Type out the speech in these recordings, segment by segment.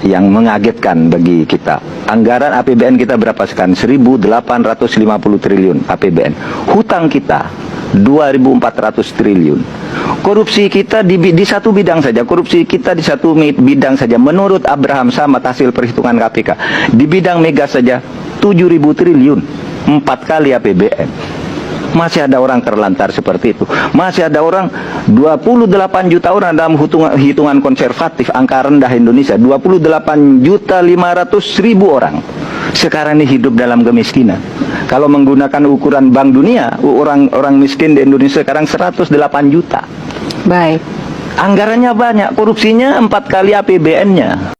yang mengagetkan bagi kita. Anggaran APBN kita berapa sekarang? 1.850 triliun APBN. Hutang kita 2.400 triliun. Korupsi kita di satu bidang saja, korupsi kita di satu bidang saja, menurut Abraham Samad hasil perhitungan KPK, di bidang migas saja 7.000 triliun, 4 kali APBN. Masih ada orang terlantar seperti itu. Masih ada orang, 28 juta orang dalam hitungan konservatif, angka rendah Indonesia, 28.500.000 orang sekarang ini hidup dalam kemiskinan. Kalau menggunakan ukuran Bank Dunia, orang miskin di Indonesia sekarang 108 juta. Baik. Anggarannya banyak, korupsinya 4 kali APBN-nya.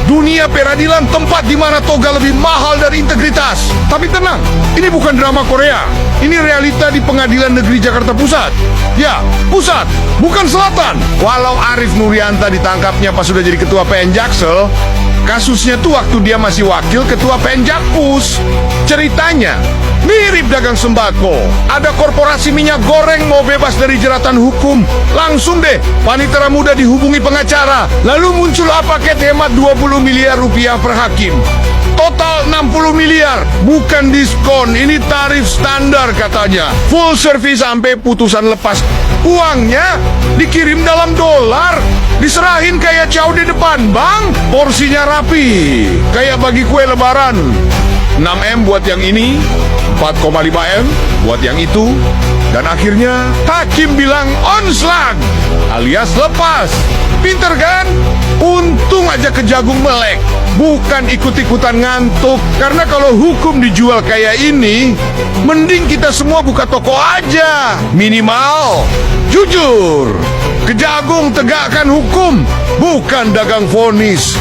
Dunia peradilan tempat di mana toga lebih mahal dari integritas. Tapi tenang, ini bukan drama Korea. Ini realita di Pengadilan Negeri Jakarta Pusat. Ya, pusat, bukan selatan. Walau Arief Nurianta ditangkapnya pas sudah jadi ketua PN Jaksel, kasusnya tuh waktu dia masih wakil ketua PN Jakpus. Ceritanya mirip dagang sembako. Ada korporasi minyak goreng mau bebas dari jeratan hukum. Langsung deh panitera muda dihubungi pengacara. Lalu muncul paket hemat 20 miliar rupiah per hakim. Total 60 miliar. Bukan diskon, ini tarif standar katanya. Full service sampai putusan lepas. Uangnya dikirim dalam dolar, diserahin kayak caw di depan bank. Porsinya rapi, kayak bagi kue lebaran. 6M buat yang ini, 4,5M buat yang itu. Dan akhirnya hakim bilang onslag alias lepas. Pinter kan? Untung aja Kejagung melek, bukan ikut-ikutan ngantuk. Karena kalau hukum dijual kayak ini, mending kita semua buka toko aja. Minimal jujur. Kejagung tegakkan hukum, bukan dagang vonis.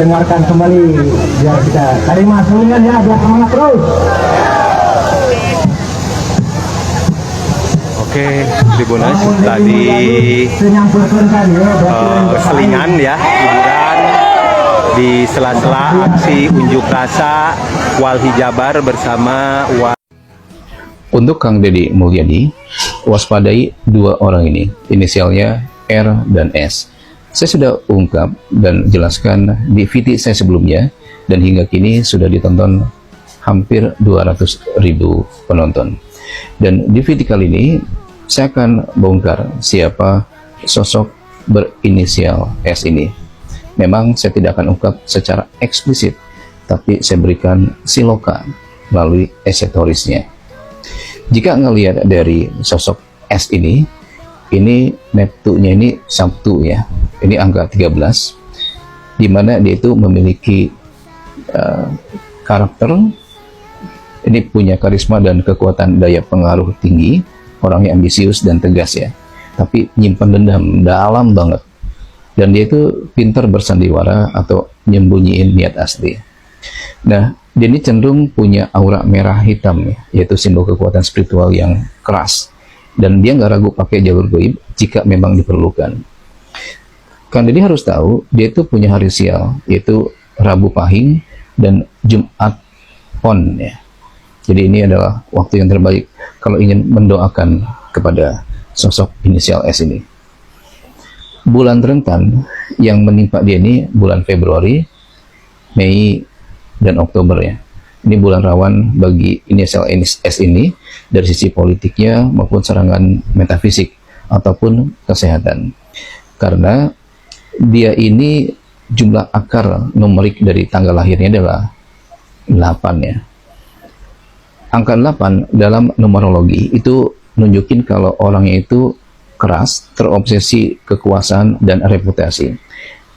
dengarkan kembali biar kita terima semuanya ya, biar semangat terus. Oke, Tribuners, tadi selingan ya, hiburan di sela-sela aksi unjuk rasa Walhi Jabar bersama Untuk Kang Deddy Mulyadi, waspadai dua orang ini, inisialnya R dan S. Saya sudah ungkap dan jelaskan di VT saya sebelumnya, dan hingga kini sudah ditonton hampir 200.000 penonton. Dan di VT kali ini, saya akan bongkar siapa sosok berinisial S ini. Memang saya tidak akan ungkap secara eksplisit, tapi saya berikan siloka melalui esetorisnya. Jika ngelihat dari sosok S ini neptunya ini Sabtu ya, ini angka 13, dimana dia itu memiliki karakter, ini punya karisma dan kekuatan daya pengaruh tinggi, orangnya ambisius dan tegas ya, tapi nyimpan dendam dalam banget, dan dia itu pintar bersandiwara atau nyembunyiin niat asli. Nah, dia ini cenderung punya aura merah hitam ya, yaitu simbol kekuatan spiritual yang keras, dan dia nggak ragu pakai jalur goib jika memang diperlukan. Kang Deddy harus tahu dia itu punya hari sial, yaitu Rabu Pahing dan Jumat Pon ya. Jadi ini adalah waktu yang terbaik kalau ingin mendoakan kepada sosok inisial S ini. Bulan rentan yang menimpa dia ini bulan Februari, Mei, dan Oktober ya. Ini bulan rawan bagi inisial S ini dari sisi politiknya maupun serangan metafisik ataupun kesehatan. Karena dia ini jumlah akar numerik dari tanggal lahirnya adalah 8 ya. Angka 8 dalam numerologi itu nunjukin kalau orangnya itu keras, terobsesi kekuasaan dan reputasi.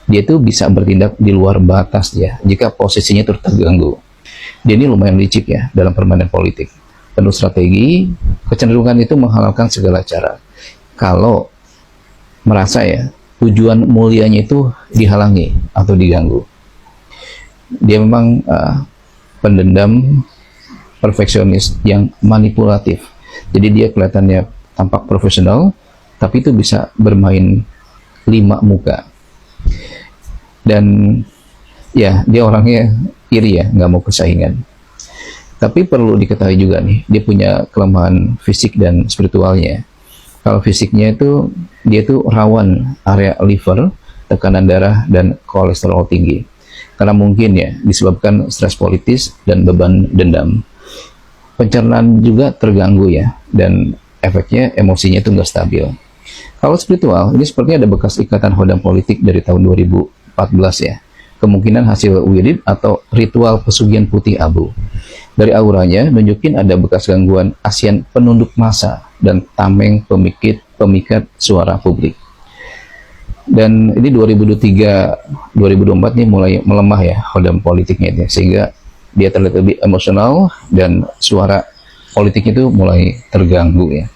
Dia itu bisa bertindak di luar batas ya, jika posisinya terganggu. Dia ini lumayan licik ya dalam permainan politik, penuh strategi, kecenderungan itu menghalalkan segala cara. Kalau merasa ya tujuan mulianya itu dihalangi atau diganggu, dia memang pendendam, perfeksionis yang manipulatif. Jadi dia kelihatannya tampak profesional, tapi itu bisa bermain 5 muka. Dan ya dia orangnya iri ya, nggak mau persaingan. Tapi perlu diketahui juga nih, dia punya kelemahan fisik dan spiritualnya. Kalau fisiknya itu, dia itu rawan area liver, tekanan darah, dan kolesterol tinggi. Karena mungkin ya disebabkan stres politis dan beban dendam. Pencernaan juga terganggu ya, dan efeknya emosinya itu nggak stabil. Kalau spiritual, ini sepertinya ada bekas ikatan hodam politik dari tahun 2014 ya. Kemungkinan hasil wirid atau ritual pesugihan putih abu. Dari auranya nunjukin ada bekas gangguan asian penunduk massa dan tameng pemikat suara publik. Dan ini 2023-2024 nih mulai melemah ya hodam politiknya ya, sehingga dia terlihat lebih emosional dan suara politiknya itu mulai terganggu ya.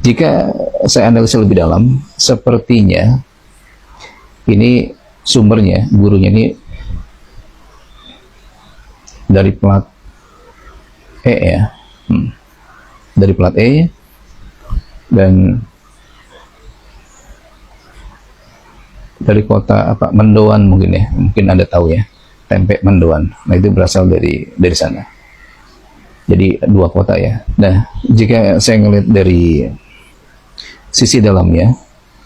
Jika saya analisa lebih dalam, sepertinya ini sumbernya, gurunya ini dari plat E ya, dari plat E, dan dari kota apa, Mendoan mungkin ya, mungkin Anda tahu ya, tempe Mendoan. Nah itu berasal dari sana. Jadi 2 kota ya. Nah jika saya ngelihat dari sisi dalamnya,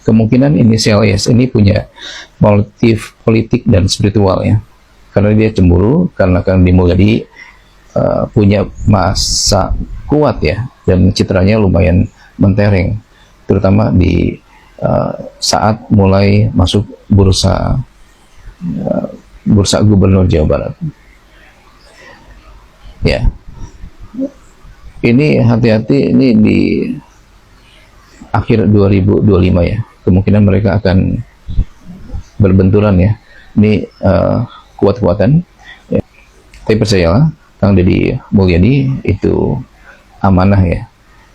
kemungkinan inisial S ini punya motif politik dan spiritual ya, karena dia cemburu karena Kang Deddy Mulyadi punya masa kuat ya, dan citranya lumayan mentereng, terutama di saat mulai masuk bursa gubernur Jawa Barat ya. Ini hati-hati, ini di akhir 2025 ya, kemungkinan mereka akan berbenturan ya. Ini kuat-kuatan ya. Tapi percayalah, Kang Deddy Mulyadi itu amanah ya,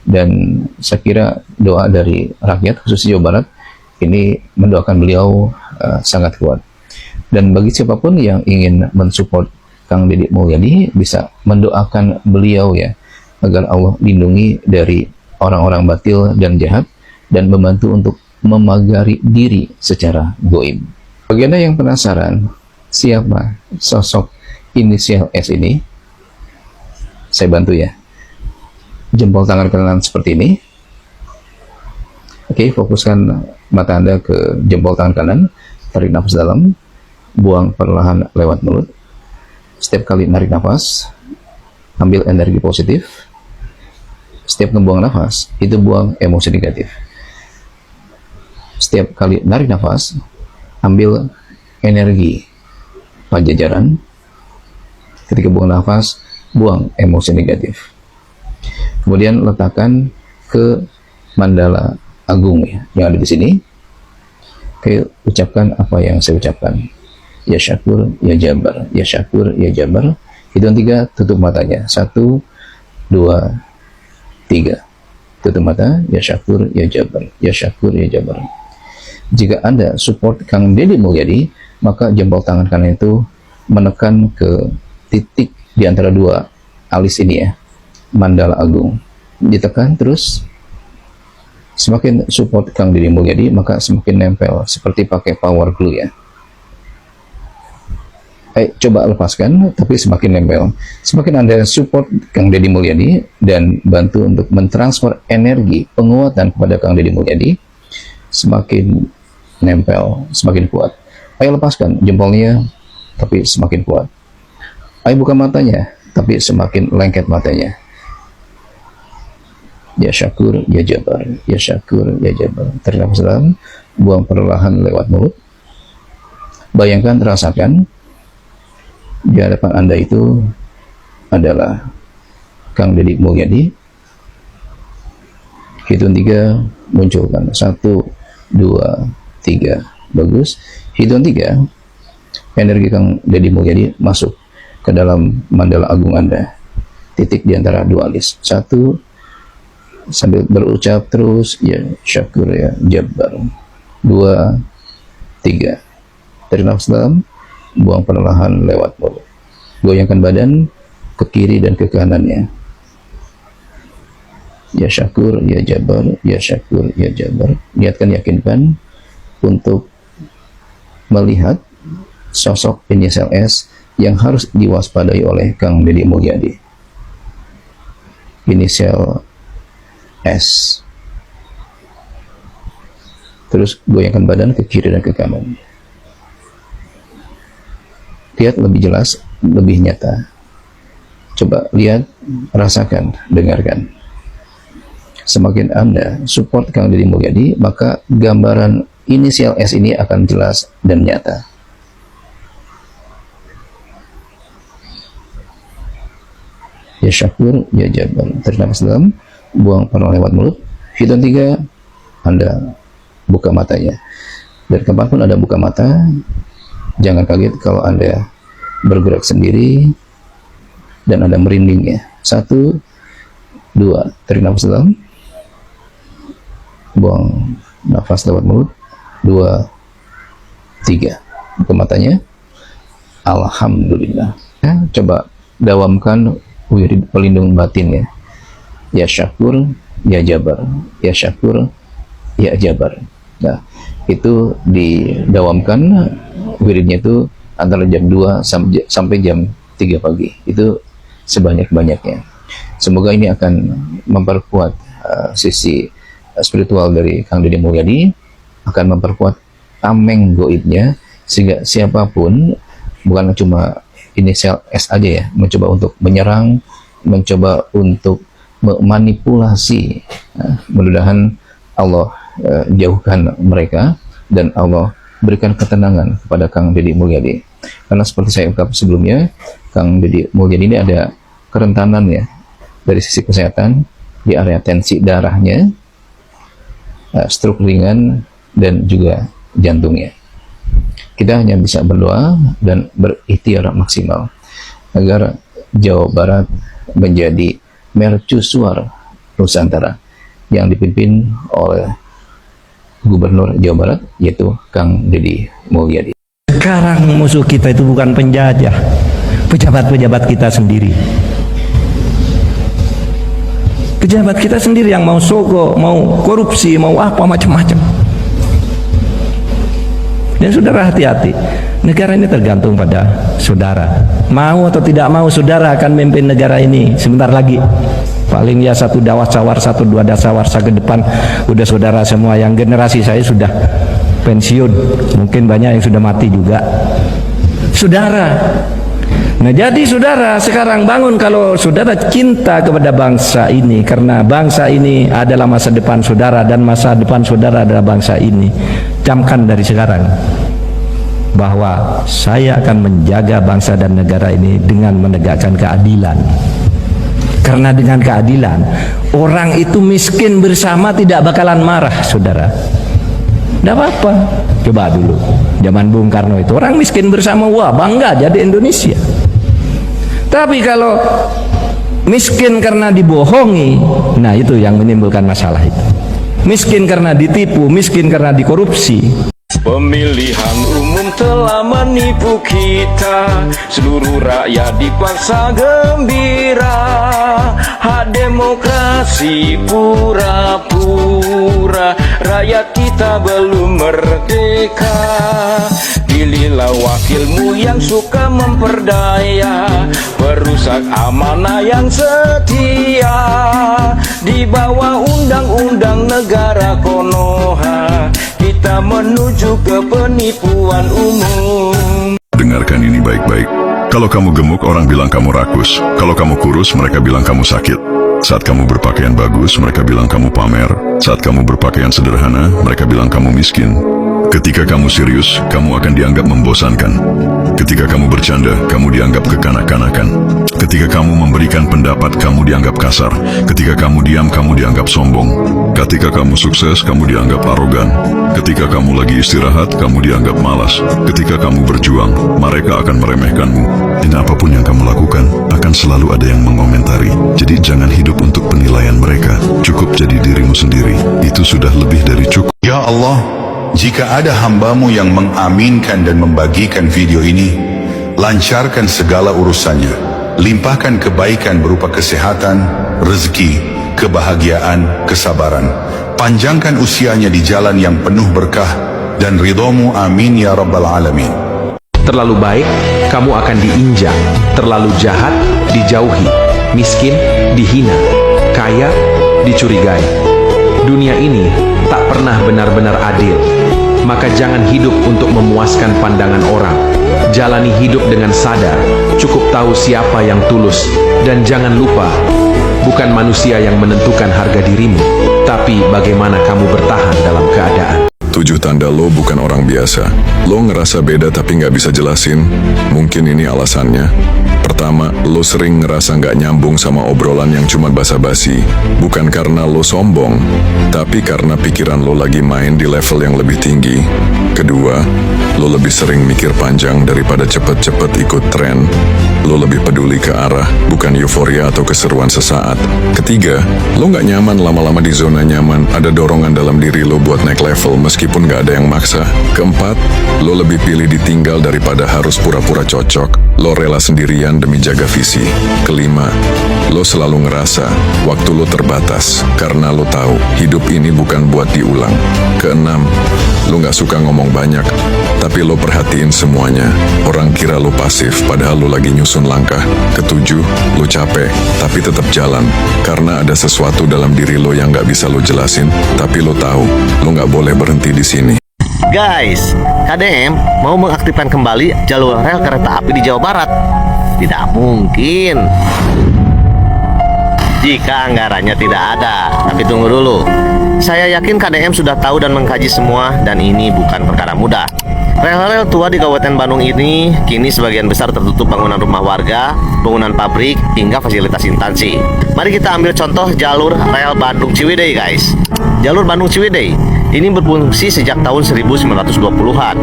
dan saya kira doa dari rakyat khusus Jawa Barat ini mendoakan beliau sangat kuat. Dan bagi siapapun yang ingin mensupport Kang Deddy Mulyadi, bisa mendoakan beliau ya, agar Allah lindungi dari orang-orang batil dan jahat, dan membantu untuk memagari diri secara goib. Bagi Anda yang penasaran siapa sosok inisial S ini, saya bantu ya. Jempol tangan kanan seperti ini. Oke, fokuskan mata Anda ke jempol tangan kanan, tarik nafas dalam, buang perlahan lewat mulut. Setiap kali narik nafas, ambil energi positif. Setiap membuang nafas, itu buang emosi negatif. Setiap kali narik nafas, ambil energi pajajaran. Ketika buang nafas, buang emosi negatif. Kemudian letakkan ke mandala agung ya, yang ada di sini. Oke, ucapkan apa yang saya ucapkan. Ya Syakur, ya Jabar, ya Syakur, ya Jabar. Hitungan 3, tutup matanya. 1, 2, 3. Tutup mata, ya Syakur, ya Jabar, ya Syakur, ya Jabar. Jika Anda support Kang Deddy Mulyadi, maka jempol tangan kanan itu menekan ke titik di antara dua alis ini ya, mandala agung. Ditekan terus. Semakin support Kang Deddy Mulyadi, maka semakin nempel, seperti pakai power glue ya. Coba lepaskan, tapi semakin nempel. Semakin Anda support Kang Deddy Mulyadi dan bantu untuk mentransfer energi penguatan kepada Kang Deddy Mulyadi, semakin nempel, semakin kuat. Ayo lepaskan jempolnya, tapi semakin kuat. Ayo buka matanya, tapi semakin lengket matanya. Ya Syakur, ya Jabar, ya Syakur, ya Jabar. Tarik nafas dalam, buang perlahan lewat mulut. Bayangkan, rasakan di hadapan Anda itu adalah Kang Deddy Mulyadi. Hitung 3, munculkan. 1, 2, 3. Bagus. Hitung 3, energi Kang Deddy Mulyadi masuk ke dalam mandala agung Anda. Titik di antara dua alis. 1, sambil berucap terus, ya Syakur, ya Jabar. 2, 3. Tarik nafas dalam, buang perlahan lewat mulut. Goyangkan badan ke kiri dan ke kanannya. Ya Syakur, ya Jabar, ya Syakur, ya Jabar. Niatkan, yakinkan untuk melihat sosok inisial S yang harus diwaspadai oleh Kang Deddy Mulyadi. Inisial S. Terus goyangkan badan ke kiri dan ke kanan. Lihat lebih jelas, lebih nyata. Coba lihat, rasakan, dengarkan. Semakin Anda support Kang Deddy Mulyadi, maka gambaran inisial S ini akan jelas dan nyata. Ya Syakur, ya Jabar. Tarik nafas dalam, buang perlahan lewat mulut. Hitung 3, Anda buka matanya. Dan kapanpun Anda buka mata, jangan kaget kalau Anda bergerak sendiri dan Anda merinding ya. 1, 2, tarik nafas dalam, buang nafas lewat mulut. 2, 3, buka matanya. Alhamdulillah. Coba dawamkan wirid pelindung batin ya. Ya Syakur, ya Jabar, ya Syakur, ya Jabar. Nah, itu didawamkan wiridnya itu antara jam 2 sampai jam 3 pagi. Itu sebanyak-banyaknya. Semoga ini akan memperkuat sisi spiritual dari Kang Deddy Mulyadi, akan memperkuat tameng goibnya, sehingga siapapun, bukan cuma inisial S aja ya, mencoba untuk menyerang, mencoba untuk memanipulasi. Mudah-mudahan Allah jauhkan mereka dan Allah berikan ketenangan kepada Kang Deddy Mulyadi. Karena seperti saya ungkap sebelumnya, Kang Deddy Mulyadi ini ada kerentanan ya dari sisi kesehatan di area tensi darahnya, stroke ringan, dan juga jantungnya. Kita hanya bisa berdoa dan berikhtiar maksimal agar Jawa Barat menjadi mercusuar Nusantara yang dipimpin oleh Gubernur Jawa Barat, yaitu Kang Deddy Mulyadi. Sekarang musuh kita itu bukan penjajah, pejabat-pejabat kita sendiri. Pejabat kita sendiri yang mau sogok, mau korupsi, mau apa macam-macam. Dan saudara hati-hati, negara ini tergantung pada saudara. Mau atau tidak mau, saudara akan memimpin negara ini sebentar lagi. Paling ya 1 dasawar, 1-2 dasawarsa ke depan udah saudara semua. Yang generasi saya sudah pensiun, mungkin banyak yang sudah mati juga. Saudara. Nah jadi saudara sekarang bangun, kalau saudara cinta kepada bangsa ini, karena bangsa ini adalah masa depan saudara dan masa depan saudara adalah bangsa ini. Camkan dari sekarang bahwa saya akan menjaga bangsa dan negara ini dengan menegakkan keadilan. Karena dengan keadilan orang itu miskin bersama tidak bakalan marah, saudara. Tidak apa-apa. Coba dulu zaman Bung Karno itu orang miskin bersama, wah bangga jadi Indonesia. Tapi kalau miskin karena dibohongi, nah itu yang menimbulkan masalah itu. Miskin karena ditipu, miskin karena dikorupsi. Pemilihan umum telah menipu kita, seluruh rakyat dipaksa gembira. Hak demokrasi pura-pura, rakyat kita belum merdeka. Pilihlah wakilmu yang suka memperdaya, perusak amanah yang setia. Di bawah undang-undang negara Konoha, kita menuju ke penipuan umum. Dengarkan ini baik-baik. Kalau kamu gemuk, orang bilang kamu rakus. Kalau kamu kurus, mereka bilang kamu sakit. Saat kamu berpakaian bagus, mereka bilang kamu pamer. Saat kamu berpakaian sederhana, mereka bilang kamu miskin. Ketika kamu serius, kamu akan dianggap membosankan. Ketika kamu bercanda, kamu dianggap kekanak-kanakan. Ketika kamu memberikan pendapat, kamu dianggap kasar. Ketika kamu diam, kamu dianggap sombong. Ketika kamu sukses, kamu dianggap arogan. Ketika kamu lagi istirahat, kamu dianggap malas. Ketika kamu berjuang, mereka akan meremehkanmu. Dan apapun yang kamu lakukan, akan selalu ada yang mengomentari. Jadi jangan hidup untuk penilaian mereka. Cukup jadi dirimu sendiri. Itu sudah lebih dari cukup. Ya Allah, jika ada hambamu yang mengaminkan dan membagikan video ini, lancarkan segala urusannya, limpahkan kebaikan berupa kesehatan, rezeki, kebahagiaan, kesabaran, panjangkan usianya di jalan yang penuh berkah dan ridhomu, amin ya rabbal alamin. Terlalu baik, kamu akan diinjak. Terlalu jahat, dijauhi. Miskin, dihina. Kaya, dicurigai. Dunia ini tak pernah benar-benar adil. Maka jangan hidup untuk memuaskan pandangan orang. Jalani hidup dengan sadar, cukup tahu siapa yang tulus. Dan jangan lupa, bukan manusia yang menentukan harga dirimu, tapi bagaimana kamu bertahan dalam keadaan. 7 tanda lo bukan orang biasa. Lo ngerasa beda tapi nggak bisa jelasin. Mungkin ini alasannya. Pertama, lo sering ngerasa nggak nyambung sama obrolan yang cuma basa-basi. Bukan karena lo sombong, tapi karena pikiran lo lagi main di level yang lebih tinggi. Kedua, lo lebih sering mikir panjang daripada cepet-cepet ikut tren. Lo lebih peduli ke arah, bukan euforia atau keseruan sesaat. Ketiga, lo nggak nyaman lama-lama di zona nyaman. Ada dorongan dalam diri lo buat naik level meskipun nggak ada yang maksa. Keempat, lo lebih pilih ditinggal daripada harus pura-pura cocok. Lo rela sendirian demi jaga visi. Kelima, lo selalu ngerasa waktu lo terbatas karena lo tahu hidup ini bukan buat diulang. Keenam, lo nggak suka ngomong banyak, tapi lo perhatiin semuanya. Orang kira lo pasif, padahal lo lagi nyusun langkah. Ketujuh, lo capek, tapi tetap jalan karena ada sesuatu dalam diri lo yang nggak bisa lo jelasin, tapi lo tahu lo nggak boleh berhenti di sini. Guys, KDM mau mengaktifkan kembali jalur rel kereta api di Jawa Barat. Tidak mungkin jika anggarannya tidak ada. Tapi tunggu dulu, saya yakin KDM sudah tahu dan mengkaji semua, dan ini bukan perkara mudah. Rel-rel tua di Kabupaten Bandung ini kini sebagian besar tertutup bangunan rumah warga, bangunan pabrik, hingga fasilitas instansi. Mari kita ambil contoh jalur rel Bandung Ciwidey, guys. Jalur Bandung Ciwidey ini berfungsi sejak tahun 1920-an,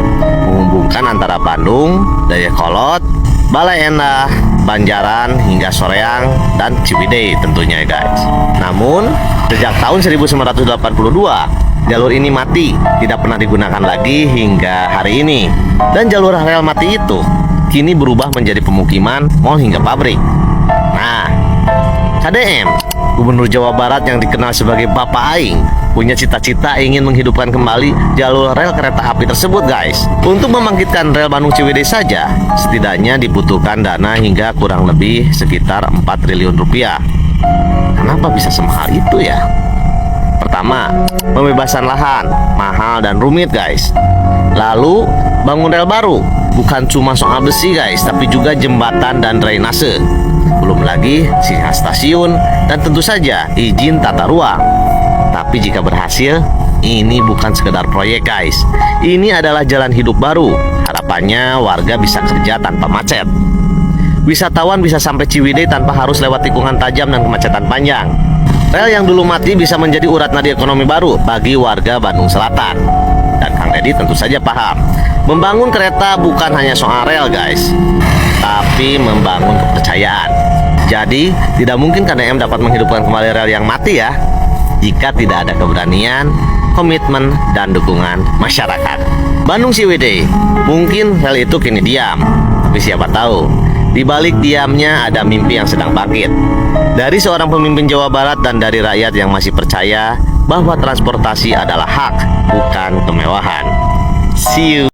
menghubungkan antara Bandung, Dayakolot, Balai Endah, Banjaran, hingga Soreang, dan Ciwidey tentunya, guys. Namun, sejak tahun 1982, jalur ini mati, tidak pernah digunakan lagi hingga hari ini. Dan jalur rel mati itu kini berubah menjadi pemukiman, mal hingga pabrik. Nah, KDM, Gubernur Jawa Barat yang dikenal sebagai Bapak Aing, punya cita-cita ingin menghidupkan kembali jalur rel kereta api tersebut, guys. Untuk membangkitkan rel Bandung Ciwidey saja, setidaknya dibutuhkan dana hingga kurang lebih sekitar 4 triliun rupiah. Kenapa bisa semahal itu ya? Pertama, pembebasan lahan, mahal dan rumit, guys. Lalu, bangun rel baru, bukan cuma soal besi, guys, tapi juga jembatan dan drainase. Belum lagi sisa stasiun dan tentu saja izin tata ruang. Tapi jika berhasil, ini bukan sekedar proyek, guys. Ini adalah jalan hidup baru. Harapannya warga bisa kerja tanpa macet. Wisatawan bisa sampai Ciwidey tanpa harus lewat tikungan tajam dan kemacetan panjang. Rel yang dulu mati bisa menjadi urat nadi ekonomi baru bagi warga Bandung Selatan. Dan Kang Deddy tentu saja paham, membangun kereta bukan hanya soal rel, guys, tapi membangun kepercayaan. Jadi, tidak mungkin KDM dapat menghidupkan kembali rel yang mati ya, jika tidak ada keberanian, komitmen, dan dukungan masyarakat. Bandung Ciwidey, mungkin rel itu kini diam, tapi siapa tahu, di balik diamnya ada mimpi yang sedang bangkit. Dari seorang pemimpin Jawa Barat dan dari rakyat yang masih percaya bahwa transportasi adalah hak, bukan kemewahan. See you.